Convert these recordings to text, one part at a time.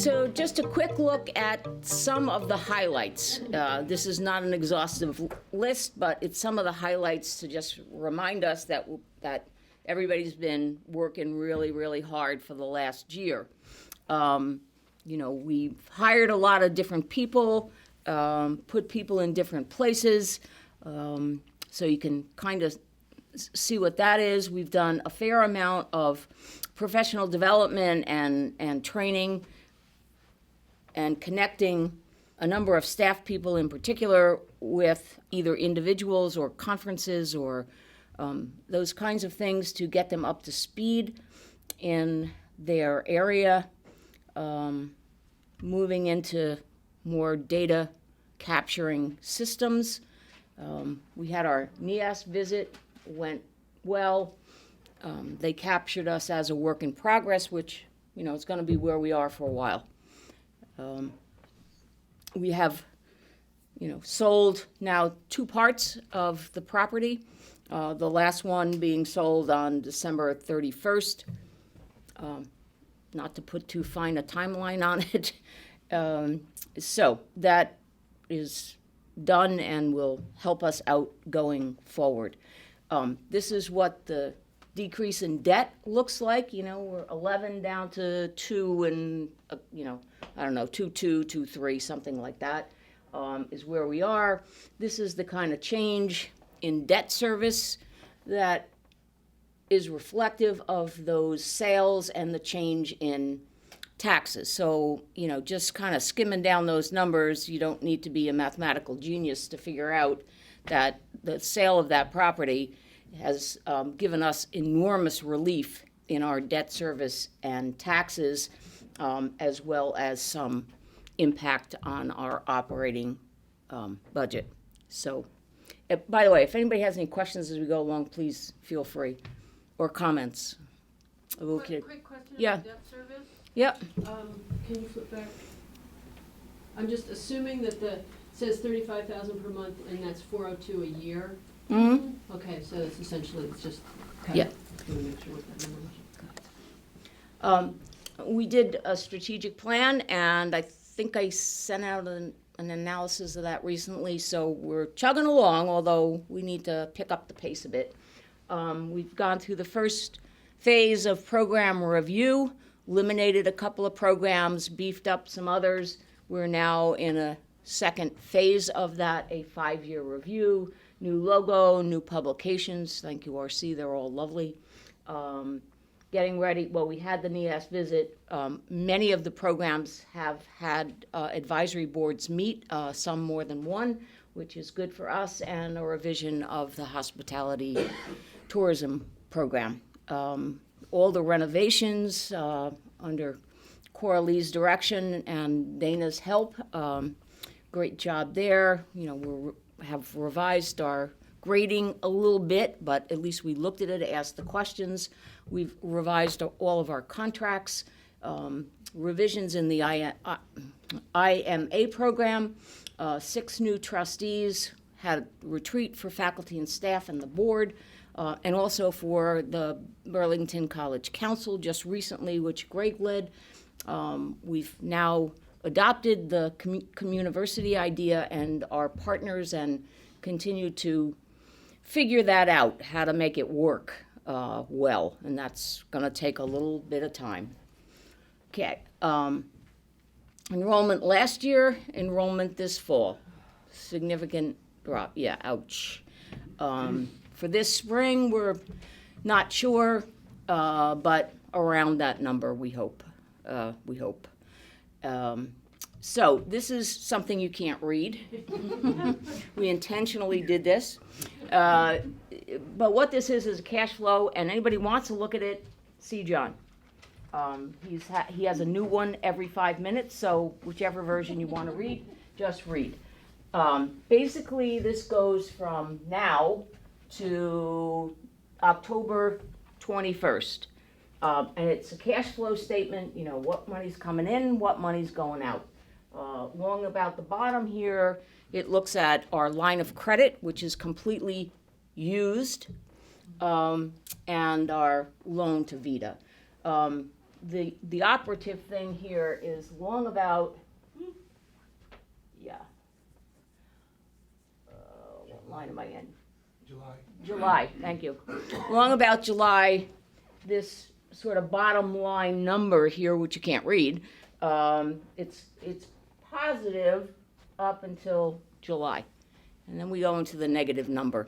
So just a quick look at some of the highlights. This is not an exhaustive list, but it's some of the highlights to just remind us that everybody's been working really, really hard for the last year. We've hired a lot of different people, put people in different places, so you can kind of see what that is. We've done a fair amount of professional development and training and connecting a number of staff people in particular with either individuals or conferences or those kinds of things to get them up to speed in their area, moving into more data capturing systems. We had our NEAS visit, went well. They captured us as a work in progress, which, it's going to be where we are for a while. We have, sold now 2 parts of the property, the last one being sold on December 31st. Not to put too fine a timeline on it. So that is done and will help us out going forward. This is what the decrease in debt looks like. We're 11 down to 2 and, 2.2, 2.3, something like that, is where we are. This is the kind of change in debt service that is reflective of those sales and the change in taxes. So, just kind of skimming down those numbers, you don't need to be a mathematical genius to figure out that the sale of that property has given us enormous relief in our debt service and taxes, as well as some impact on our operating budget. So, by the way, if anybody has any questions as we go along, please feel free, or comments. Okay. Quick question Yeah. about debt service. Yep. Can you flip back? I'm just assuming that it says $35,000 per month, and that's $402 a year. Mm-hmm. Okay, so it's essentially, it's just. Yeah. Going to make sure what that number is. We did a strategic plan, and I think I sent out an analysis of that recently, so we're chugging along, although we need to pick up the pace a bit. We've gone through the first phase of program review, eliminated a couple of programs, beefed up some others. We're now in a second phase of that, a 5-year review, new logo, new publications. Thank you, RC, they're all lovely. Getting ready, we had the NEAS visit. Many of the programs have had advisory boards meet, some more than one, which is good for us, and a revision of the hospitality tourism program. All the renovations under Coralie's direction and Dana's help, great job there. We have revised our grading a little bit, but at least we looked at it, asked the questions. We've revised all of our contracts, revisions in the IMA program, 6 new trustees, had a retreat for faculty and staff and the board, and also for the Burlington College Council just recently, which Greg led. We've now adopted the communiversity idea and our partners and continue to figure that out, how to make it work well, and that's going to take a little bit of time. Okay, enrollment last year, enrollment this fall, significant drop, yeah, ouch. For this spring, we're not sure, but around that number, we hope. So this is something you can't read. We intentionally did this. But what this is a cash flow, and anybody wants to look at it, see John. He has a new one every 5 minutes, so whichever version you want to read, just read. Basically, this goes from now to October 21st. And it's a cash flow statement, what money's coming in, what money's going out. Along about the bottom here, it looks at our line of credit, which is completely used, and our loan to Vita. the operative thing here is long about, what line am I in? July, thank you. Long about July, this sort of bottom line number here, which you can't read, it's positive up until July. And then we go into the negative number.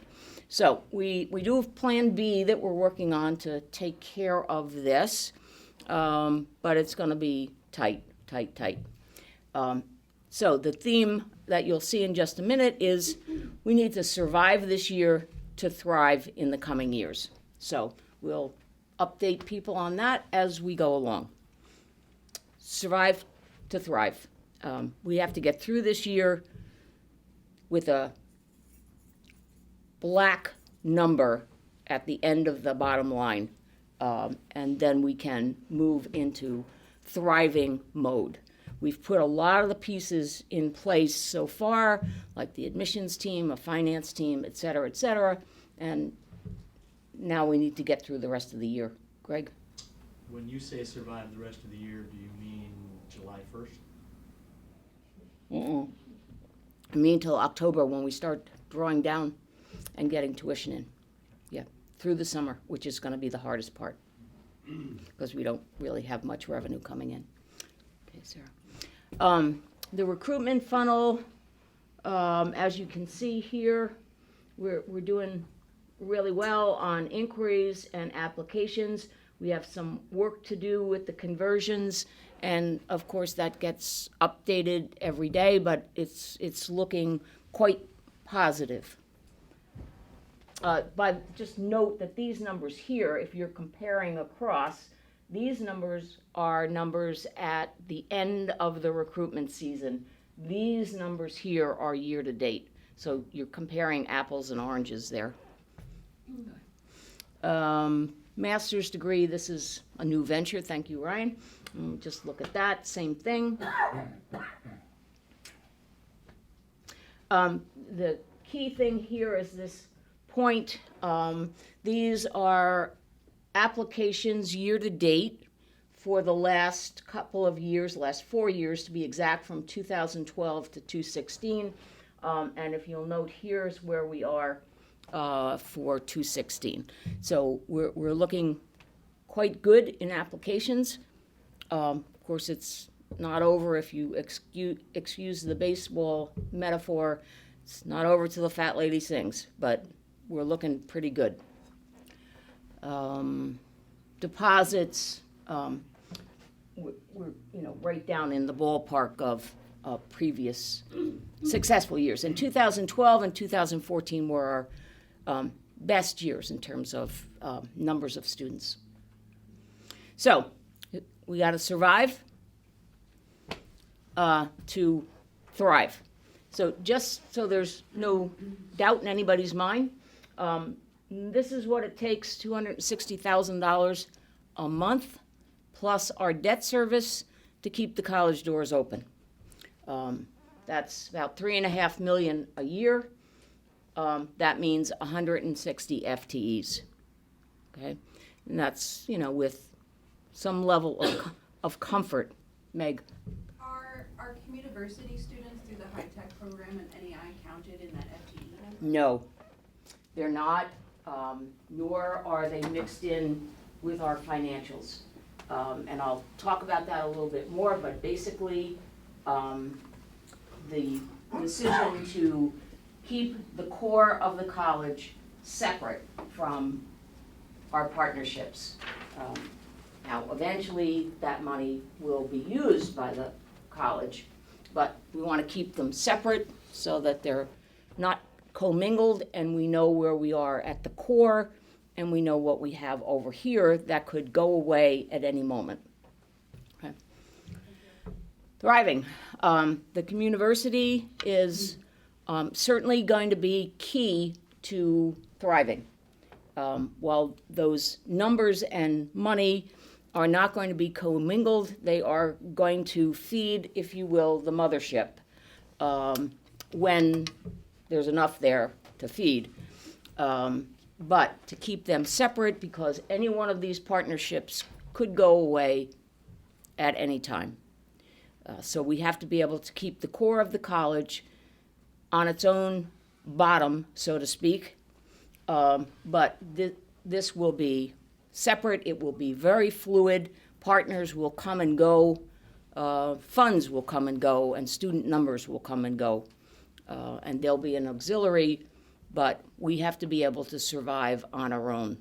So we do have Plan B that we're working on to take care of this, but it's going to be tight. So the theme that you'll see in just a minute is we need to survive this year to thrive in the coming years. So we'll update people on that as we go along. Survive to thrive. We have to get through this year with a black number at the end of the bottom line, and then we can move into thriving mode. We've put a lot of the pieces in place so far, like the admissions team, a finance team, et cetera, and now we need to get through the rest of the year. Greg? When you say survive the rest of the year, do you mean July 1st? I mean till October when we start drawing down and getting tuition in. Yeah, through the summer, which is going to be the hardest part because we don't really have much revenue coming in. Okay, Sarah. The recruitment funnel, as you can see here, we're doing really well on inquiries and applications. We have some work to do with the conversions, and of course that gets updated every day, but it's looking quite positive. But just note that these numbers here, if you're comparing across, these numbers are numbers at the end of the recruitment season. These numbers here are year to date. So you're comparing apples and oranges there. Master's degree, this is a new venture. Thank you, Ryan. Just look at that, same thing. The key thing here is this point. These are applications year to date for the last couple of years, last 4 years to be exact, from 2012 to 2016. And if you'll note, here's where we are for 2016. So we're looking quite good in applications. Of course, it's not over, if you excuse the baseball metaphor. It's not over till the fat lady sings, but we're looking pretty good. Deposits, we're right down in the ballpark of previous successful years. And 2012 and 2014 were our best years in terms of numbers of students. So we got to survive to thrive. So just so there's no doubt in anybody's mind, this is what it takes, $260,000 a month, plus our debt service to keep the college doors open. That's about $3.5 million a year. That means 160 FTEs. Okay, and that's with some level of comfort. Meg. Are community students through the high-tech program and NEI counted in that FTE? No, they're not, nor are they mixed in with our financials. And I'll talk about that a little bit more, but basically, the decision to keep the core of the college separate from our partnerships. Now, eventually, that money will be used by the college, but we want to keep them separate so that they're not commingled, and we know where we are at the core, and we know what we have over here that could go away at any moment. Okay. Thriving. The community is certainly going to be key to thriving. While those numbers and money are not going to be commingled, they are going to feed, if you will, the mothership when there's enough there to feed. But to keep them separate, because any one of these partnerships could go away at any time. So we have to be able to keep the core of the college on its own bottom, so to speak. But this will be separate. It will be very fluid. Partners will come and go. Funds will come and go, and student numbers will come and go. And there'll be an auxiliary, but we have to be able to survive on our own.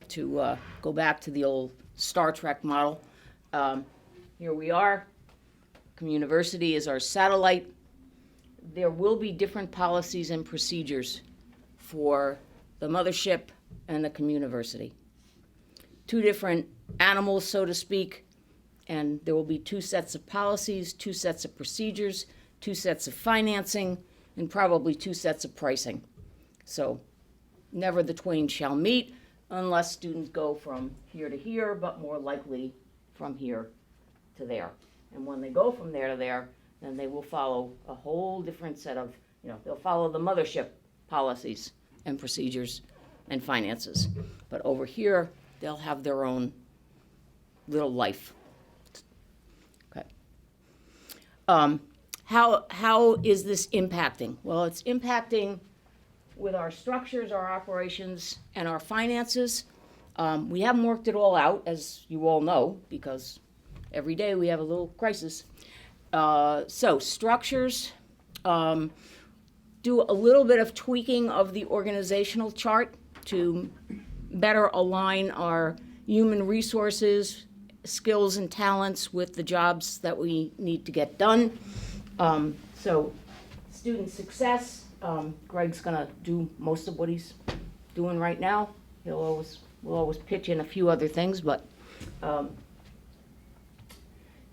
To go back to the old Star Trek model, here we are. Communiversity is our satellite. There will be different policies and procedures for the mothership and the communiversity. Two different animals, so to speak, and there will be two sets of policies, two sets of procedures, two sets of financing, and probably two sets of pricing. So never the twain shall meet unless students go from here to here, but more likely from here to there. And when they go from there to there, then they will follow a whole different set of, they'll follow the mothership policies and procedures and finances. But over here, they'll have their own little life. Okay. How is this impacting? Well, it's impacting with our structures, our operations, and our finances. We haven't worked it all out, as you all know, because every day we have a little crisis. So structures, do a little bit of tweaking of the organizational chart to better align our human resources, skills, and talents with the jobs that we need to get done. So student success, Greg's gonna do most of what he's doing right now. We'll always pitch in a few other things, but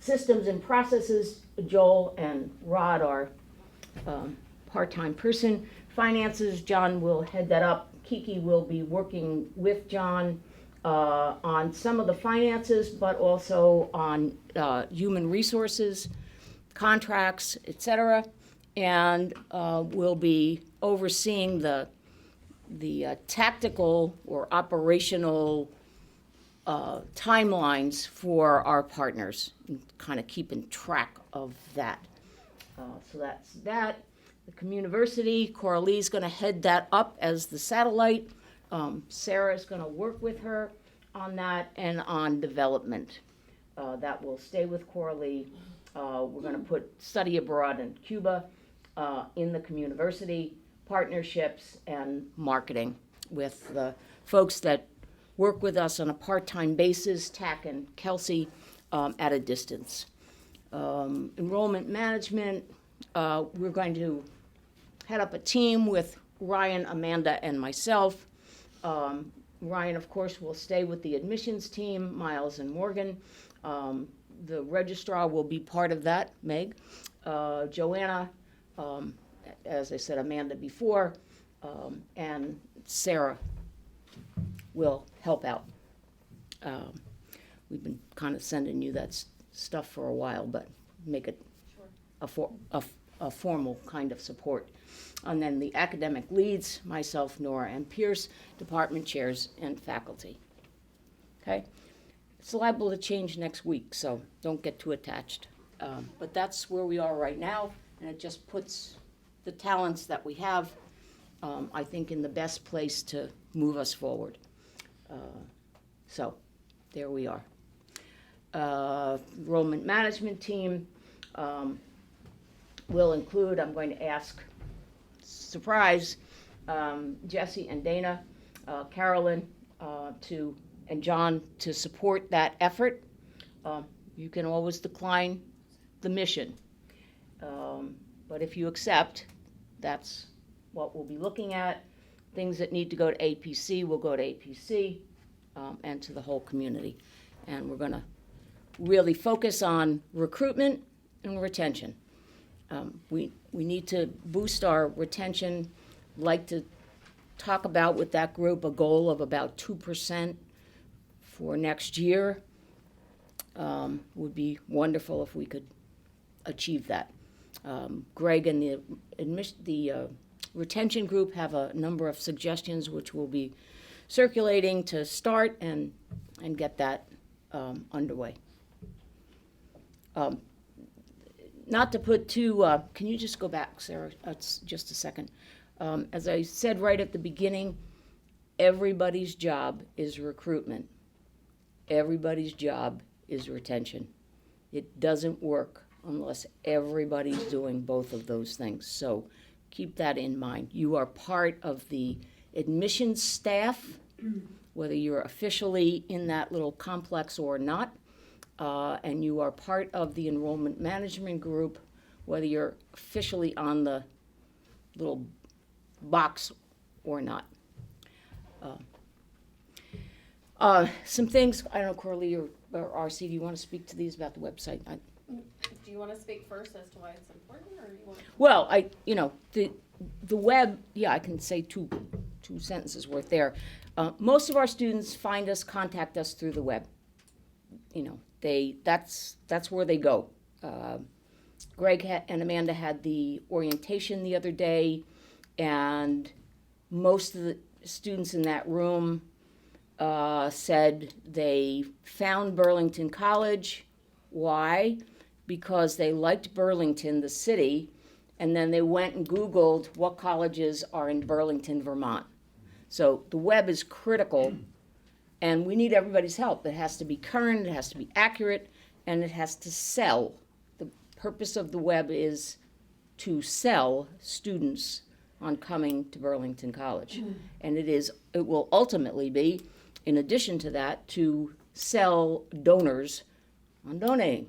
systems and processes, Joel and Rod are part-time person. Finances, John will head that up. Kiki will be working with John on some of the finances, but also on human resources, contracts, etc. And we'll be overseeing the tactical or operational timelines for our partners, and kind of keeping track of that. So that's that. The Communiversity, Coralie's going to head that up as the satellite. Sarah's going to work with her on that and on development. That will stay with Coralie. We're going to put study abroad in Cuba in the Communiversity, partnerships, and marketing with the folks that work with us on a part-time basis, Tack and Kelsey, at a distance. Enrollment management, we're going to head up a team with Ryan, Amanda, and myself. Ryan, of course, will stay with the admissions team, Miles and Morgan. The registrar will be part of that, Meg. Joanna, as I said, Amanda before, and Sarah will help out. We've been kind of sending you that stuff for a while, but make it a formal kind of support. And then the academic leads, myself, Nora, and Pierce, department chairs, and faculty. Okay? It's liable to change next week, so don't get too attached. But that's where we are right now, and it just puts the talents that we have, I think, in the best place to move us forward. So there we are. Enrollment management team will include, I'm going to ask, surprise, Jesse and Dana, Carolyn, and John to support that effort. You can always decline the mission. But if you accept, that's what we'll be looking at. Things that need to go to APC will go to APC and to the whole community. And we're going to really focus on recruitment and retention. We need to boost our retention. Like to talk about with that group a goal of about 2% for next year. Would be wonderful if we could achieve that. Greg and the retention group have a number of suggestions which we'll be circulating to start and get that underway. Not to put too, can you just go back, Sarah, just a second? As I said right at the beginning, everybody's job is recruitment. Everybody's job is retention. It doesn't work unless everybody's doing both of those things. So keep that in mind. You are part of the admissions staff, whether you're officially in that little complex or not, and you are part of the enrollment management group, whether you're officially on the little box or not. Some things, I don't know, Coralie or RC, do you want to speak to these about the website? Do you want to speak first as to why it's important, or do you want? Well, the web, yeah, I can say two sentences worth there. Most of our students contact us through the web. That's where they go. Greg and Amanda had the orientation the other day, and most of the students in that room said they found Burlington College. Why? Because they liked Burlington, the city, and then they went and Googled what colleges are in Burlington, Vermont. So the web is critical, and we need everybody's help. It has to be current, it has to be accurate, and it has to sell. The purpose of the web is to sell students on coming to Burlington College. And it will ultimately be, in addition to that, to sell donors on donating.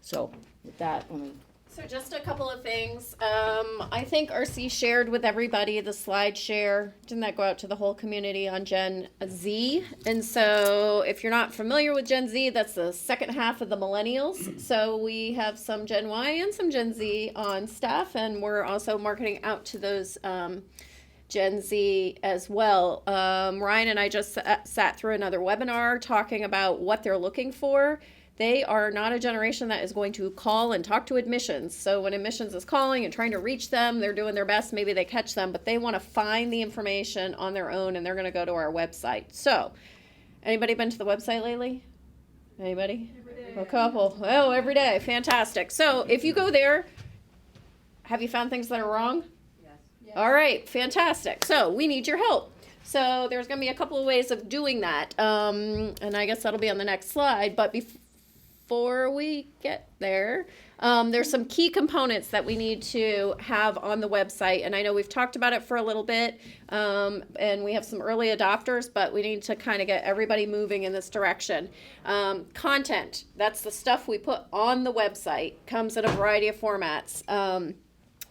So with that, let me. So just a couple of things. I think RC shared with everybody the slide share. Didn't that go out to the whole community on Gen Z? And so if you're not familiar with Gen Z, that's the second half of the millennials. So we have some Gen Y and some Gen Z on staff, and we're also marketing out to those Gen Z as well. Ryan and I just sat through another webinar talking about what they're looking for. They are not a generation that is going to call and talk to admissions. So when admissions is calling and trying to reach them, they're doing their best. Maybe they catch them, but they want to find the information on their own, and they're going to go to our website. So, anybody been to the website lately? Anybody? Every day. A couple. Oh, every day. Fantastic. So if you go there, have you found things that are wrong? Yes. All right, fantastic. So we need your help. So there's going to be a couple of ways of doing that, and I guess that'll be on the next slide. But before we get there, there's some key components that we need to have on the website, and I know we've talked about it for a little bit, and we have some early adopters, but we need to kind of get everybody moving in this direction. Content, that's the stuff we put on the website, comes in a variety of formats.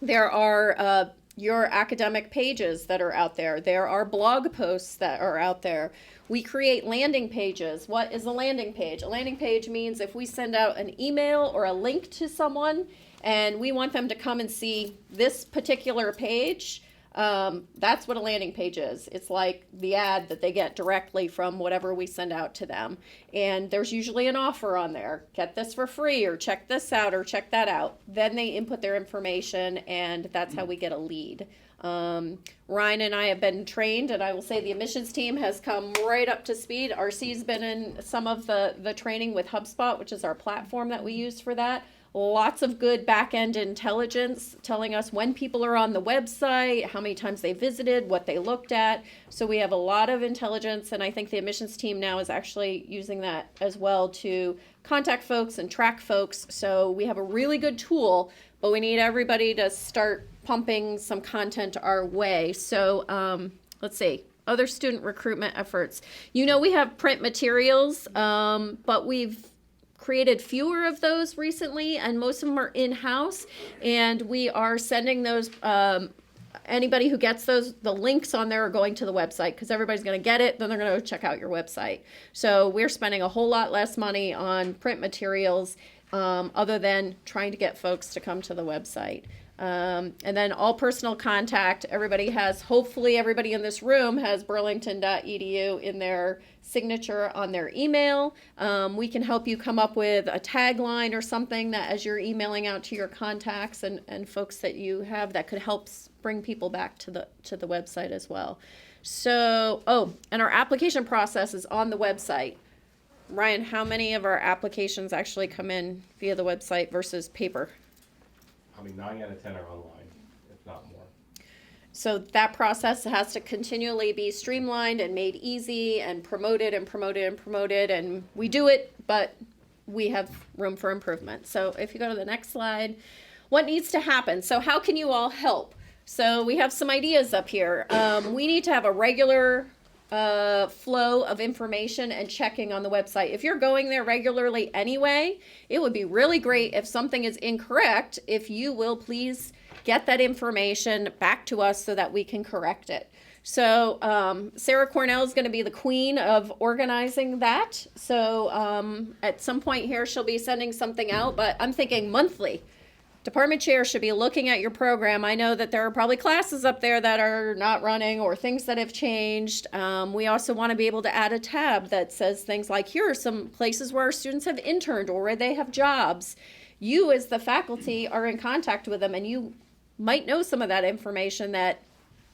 There are your academic pages that are out there. There are blog posts that are out there. We create landing pages. What is a landing page? A landing page means if we send out an email or a link to someone and we want them to come and see this particular page, that's what a landing page is. It's like the ad that they get directly from whatever we send out to them. And there's usually an offer on there. Get this for free, or check this out, or check that out. Then they input their information, and that's how we get a lead. Ryan and I have been trained, and I will say the admissions team has come right up to speed. RC's been in some of the training with HubSpot, which is our platform that we use for that. Lots of good back-end intelligence telling us when people are on the website, how many times they visited, what they looked at. So we have a lot of intelligence, and I think the admissions team now is actually using that as well to contact folks and track folks. So we have a really good tool, but we need everybody to start pumping some content our way. So let's see. Other student recruitment efforts. You know, we have print materials, but we've created fewer of those recently, and most of them are in-house, and we are sending those, anybody who gets those, the links on there are going to the website, because everybody's going to get it, then they're going to go check out your website. So we're spending a whole lot less money on print materials, other than trying to get folks to come to the website. And then all personal contact, hopefully everybody in this room has burlington.edu in their signature on their email. We can help you come up with a tagline or something that as you're emailing out to your contacts and folks that you have, that could help bring people back to the website as well. So, and our application process is on the website. Ryan, how many of our applications actually come in via the website versus paper? I mean, 9 out of 10 are online, if not more. So that process has to continually be streamlined and made easy and promoted and promoted and promoted. And we do it, but we have room for improvement. So if you go to the next slide, what needs to happen? So how can you all help? So we have some ideas up here. We need to have a regular flow of information and checking on the website. If you're going there regularly anyway, it would be really great if something is incorrect, if you will please get that information back to us so that we can correct it. So Sarah Cornell is going to be the queen of organizing that. So at some point here, she'll be sending something out, but I'm thinking monthly. Department chair should be looking at your program. I know that there are probably classes up there that are not running or things that have changed. We also want to be able to add a tab that says things like, here are some places where our students have interned or where they have jobs. You as the faculty are in contact with them, and you might know some of that information that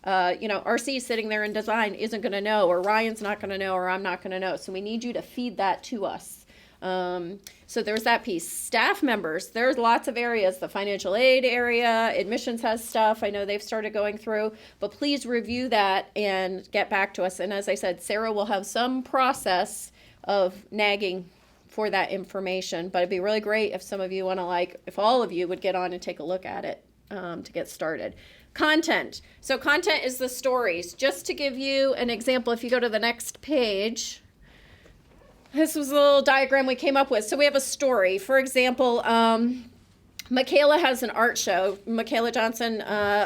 RC sitting there in design isn't going to know, or Ryan's not going to know, or I'm not going to know. So we need you to feed that to us. So there's that piece. Staff members, there's lots of areas. The financial aid area, admissions has stuff. I know they've started going through, but please review that and get back to us. And as I said, Sarah will have some process of nagging for that information, but it'd be really great if some of you want to if all of you would get on and take a look at it to get started. Content. So content is the stories. Just to give you an example, if you go to the next page, this was a little diagram we came up with. So we have a story. For example, Michaela has an art show. Michaela Johnson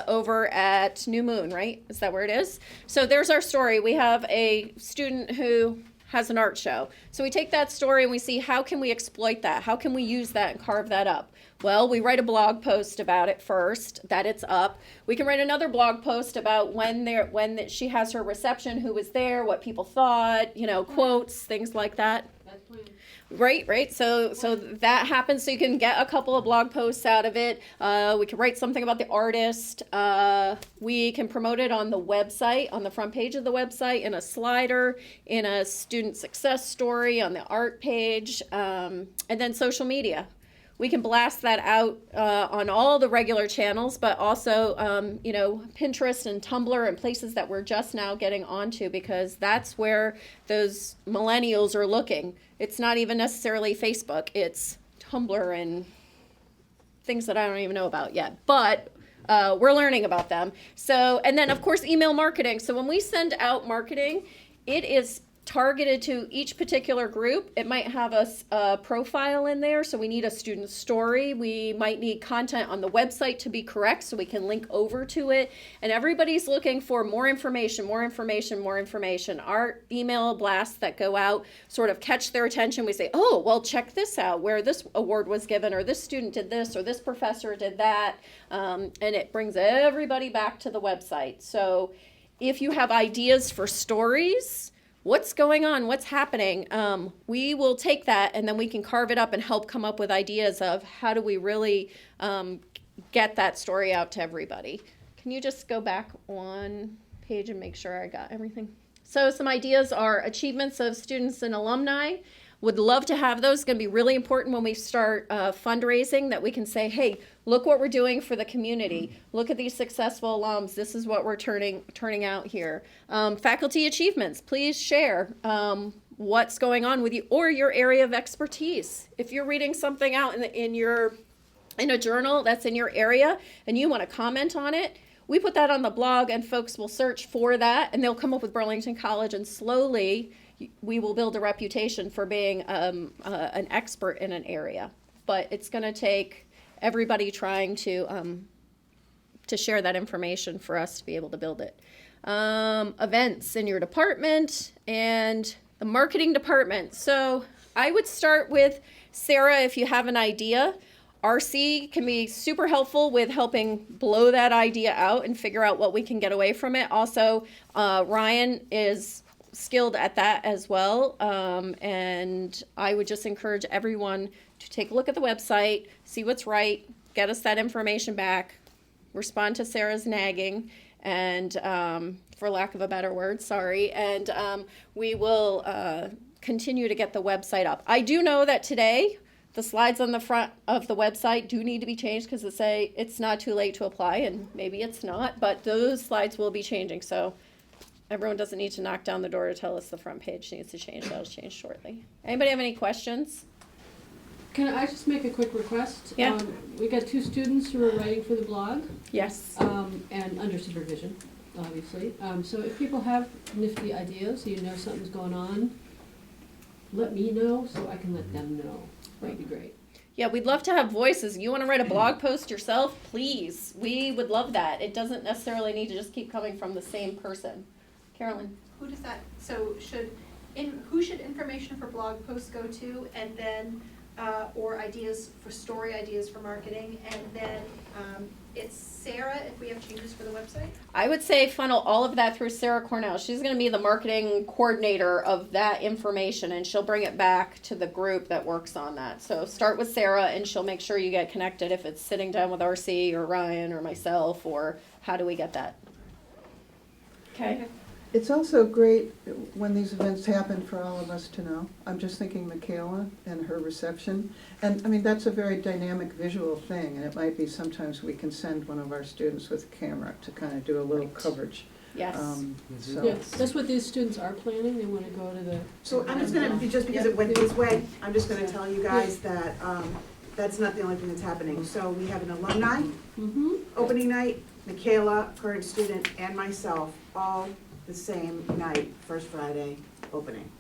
over at New Moon, right? Is that where it is? So there's our story. We have a student who has an art show. So we take that story and we see how can we exploit that? How can we use that and carve that up? Well, we write a blog post about it first, that it's up. We can write another blog post about when she has her reception, who was there, what people thought, quotes, things like that. That's planned. Right. So that happens. So you can get a couple of blog posts out of it. We can write something about the artist. We can promote it on the website, on the front page of the website, in a slider, in a student success story, on the art page, and then social media. We can blast that out on all the regular channels, but also, Pinterest and Tumblr and places that we're just now getting onto, because that's where those millennials are looking. It's not even necessarily Facebook. It's Tumblr and things that I don't even know about yet, but we're learning about them. So, and then of course, email marketing. So when we send out marketing, it is targeted to each particular group. It might have a profile in there, so we need a student story. We might need content on the website to be correct so we can link over to it. And everybody's looking for more information, more information, more information. Our email blasts that go out sort of catch their attention. We say, oh, well, check this out, where this award was given, or this student did this, or this professor did that. And it brings everybody back to the website. So if you have ideas for stories, what's going on, what's happening, we will take that and then we can carve it up and help come up with ideas of how do we really get that story out to everybody. Can you just go back one page and make sure I got everything? So some ideas are achievements of students and alumni. Would love to have those. It's going to be really important when we start fundraising, that we can say, hey, look what we're doing for the community. Look at these successful alums. This is what we're turning out here. Faculty achievements. Please share what's going on with you or your area of expertise. If you're reading something out in a journal that's in your area and you want to comment on it, we put that on the blog and folks will search for that and they'll come up with Burlington College, and slowly we will build a reputation for being an expert in an area. But it's going to take everybody trying to share that information for us to be able to build it. Events in your department and the marketing department. So I would start with Sarah if you have an idea. RC can be super helpful with helping blow that idea out and figure out what we can get away from it. Also, Ryan is skilled at that as well. And I would just encourage everyone to take a look at the website, see what's right, get us that information back, respond to Sarah's nagging, and for lack of a better word, sorry. And we will continue to get the website up. I do know that today the slides on the front of the website do need to be changed because it say it's not too late to apply, and maybe it's not, but those slides will be changing. So everyone doesn't need to knock down the door to tell us the front page needs to change. That'll change shortly. Anybody have any questions? Can I just make a quick request? Yeah. We got 2 students who are writing for the blog, Yes. and under supervision, obviously. So if people have nifty ideas, you know something's going on, let me know so I can let them know. That'd be great. Yeah, we'd love to have voices. You want to write a blog post yourself? Please. We would love that. It doesn't necessarily need to just keep coming from the same person. Carolyn? Who does that, so who should information for blog posts go to, and then, or ideas for story ideas for marketing, and then, it's Sarah if we have changes for the website? I would say funnel all of that through Sarah Cornell. She's going to be the marketing coordinator of that information, and she'll bring it back to the group that works on that. So start with Sarah, and she'll make sure you get connected if it's sitting down with RC or Ryan or myself, or how do we get that? Okay. It's also great when these events happen for all of us to know. I'm just thinking Michaela and her reception. And I mean, that's a very dynamic visual thing, and it might be sometimes we can send one of our students with a camera to kind of do a little coverage. Yes. So, Yeah, that's what these students are planning. They want to go to the. So I'm just gonna, just because it went this way, I'm just gonna tell you guys that, that's not the only thing that's happening. So we have an alumni Mm-hmm. opening night, Michaela, current student, and myself, all the same night, first Friday opening.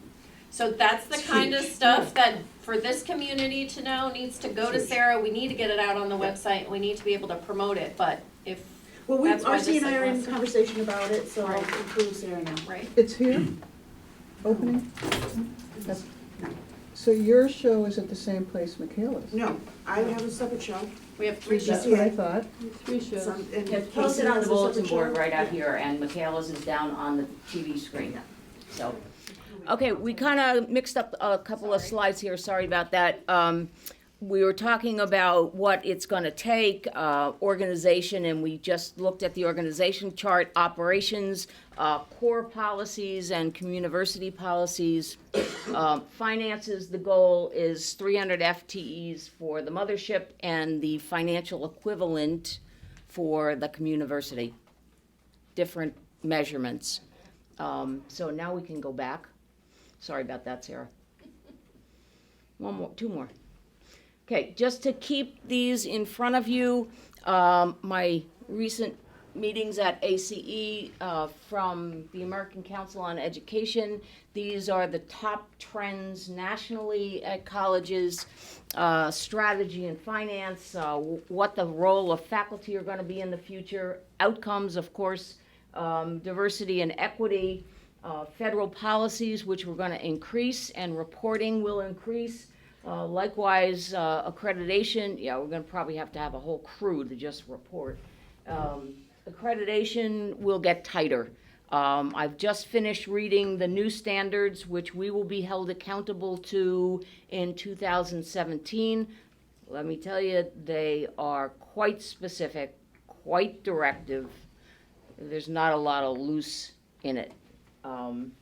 So that's the kind of stuff that for this community to know needs to go to Sarah. We need to get it out on the website, and we need to be able to promote it. But if Well, That's why RC this and I are in like- conversation about it, so I'll Right. include Sarah now. right, it's here, opening? That's- So your show is at the same place Michaela's? No, I have a separate show. we have 3 That's shows. what I thought. 3 shows. Some- and Yeah, Casey posted on has the a bulletin separate board show. right out here, and Michaela's is down on the TV screen, so. Okay, we kind of mixed up a couple of slides here, sorry about that. We were talking about what it's gonna take, organization, and we just looked at the organization chart, operations, core policies and community policies. Finances, the goal is 300 FTEs for the mothership and the financial equivalent for the community. Different measurements. So now we can go back. Sorry about that, Sarah. 2 more. Okay, just to keep these in front of you, my recent meetings at ACE from the American Council on Education. These are the top trends nationally at colleges, strategy and finance, what the role of faculty are going to be in the future, outcomes, of course, diversity and equity, federal policies, which we're going to increase, and reporting will increase. Likewise, accreditation, yeah, we're going to probably have to have a whole crew to just report. Accreditation will get tighter. I've just finished reading the new standards, which we will be held accountable to in 2017. Let me tell you, they are quite specific, quite directive. There's not a lot of loose in it. And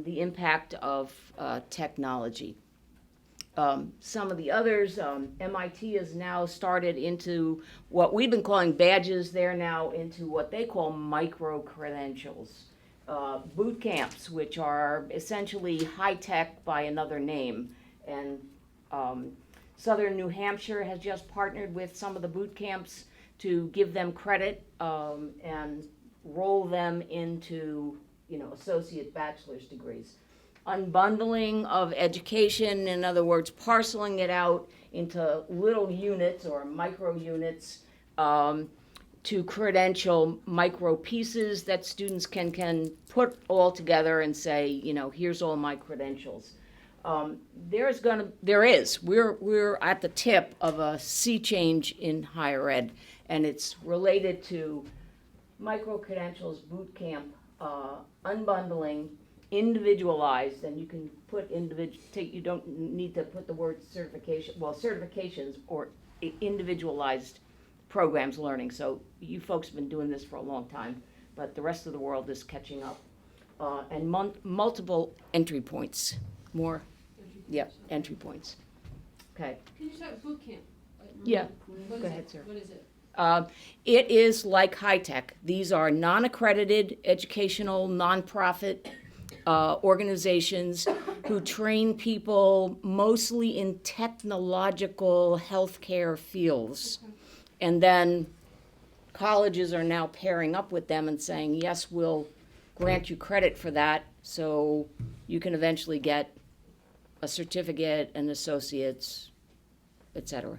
the impact of technology. Some of the others, MIT has now started into what we've been calling badges. They're now into what they call micro-credentials. Boot camps, which are essentially high-tech by another name. And Southern New Hampshire has just partnered with some of the boot camps to give them credit and roll them into, associate bachelor's degrees. Unbundling of education, in other words, parceling it out into little units or micro units to credential micro pieces that students can put all together and say, here's all my credentials. We're at the tip of a sea change in higher ed, and it's related to micro credentials, boot camp, unbundling, individualized, and you can put you don't need to put the word certification, certifications or individualized programs learning. So you folks have been doing this for a long time. but the rest of the world is catching up. And multiple entry points, more, yep, entry points. Okay. Can you talk boot camp? Yeah. What is Go ahead, it? Sarah. What is it? It is like high tech. These are non-accredited educational nonprofit organizations who train people mostly in technological healthcare fields. And then colleges are now pairing up with them and saying, yes, we'll grant you credit for that, so you can eventually get a certificate, an associate's, etc.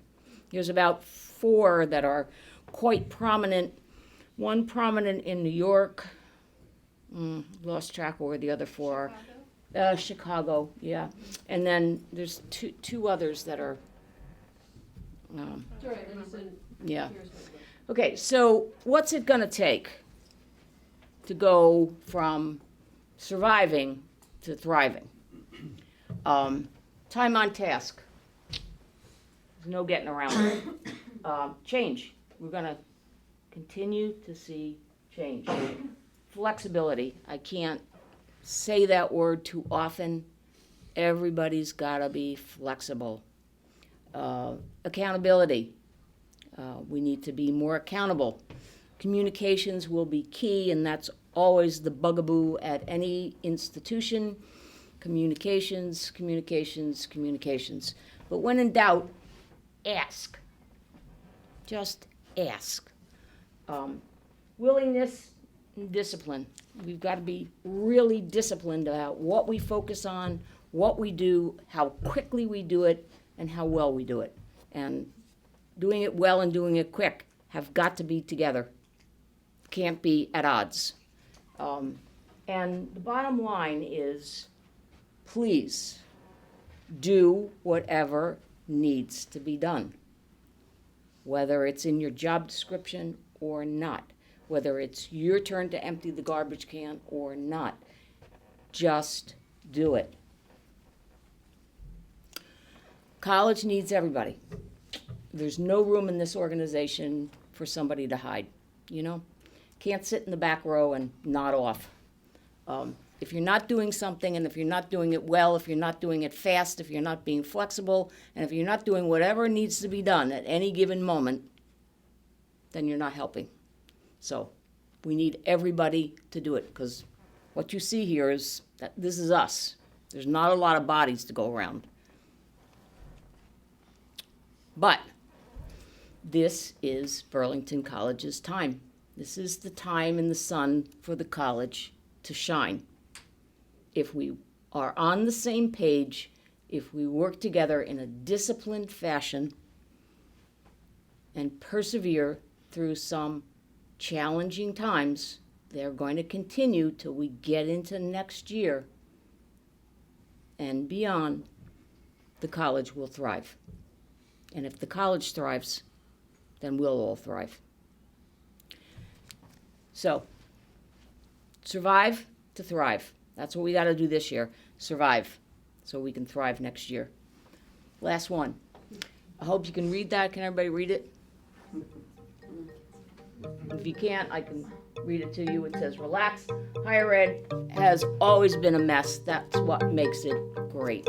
There's about 4 that are quite prominent. One prominent in New York. Lost track of where the other 4 are. Chicago, yeah. And then there's two others that are. It's all right, I just didn't. Yeah. Here's what it was. Okay, so what's it gonna take to go from surviving to thriving? Time on task. There's no getting around it. Change. We're gonna continue to see change. Flexibility. I can't say that word too often. Everybody's gotta be flexible. Accountability. We need to be more accountable. Communications will be key, and that's always the bugaboo at any institution. Communications, communications, communications. But when in doubt, ask. Just ask. Willingness and discipline. We've got to be really disciplined about what we focus on, what we do, how quickly we do it, and how well we do it. And doing it well and doing it quick have got to be together. Can't be at odds. And the bottom line is, please do whatever needs to be done, whether it's in your job description or not, whether it's your turn to empty the garbage can or not. Just do it. College needs everybody. There's no room in this organization for somebody to hide, you know? Can't sit in the back row and nod off. If you're not doing something, and if you're not doing it well, if you're not doing it fast, if you're not being flexible, and if you're not doing whatever needs to be done at any given moment, then you're not helping. So we need everybody to do it, because what you see here is that this is us. There's not a lot of bodies to go around. But this is Burlington College's time. This is the time in the sun for the college to shine. If we are on the same page, if we work together in a disciplined fashion and persevere through some challenging times, they're going to continue till we get into next year and beyond, the college will thrive. And if the college thrives, then we'll all thrive. So, survive to thrive. That's what we got to do this year. Survive, so we can thrive next year. Last one. I hope you can read that. Can everybody read it? If you can't, I can read it to you. It says, relax. Higher ed has always been a mess. That's what makes it great.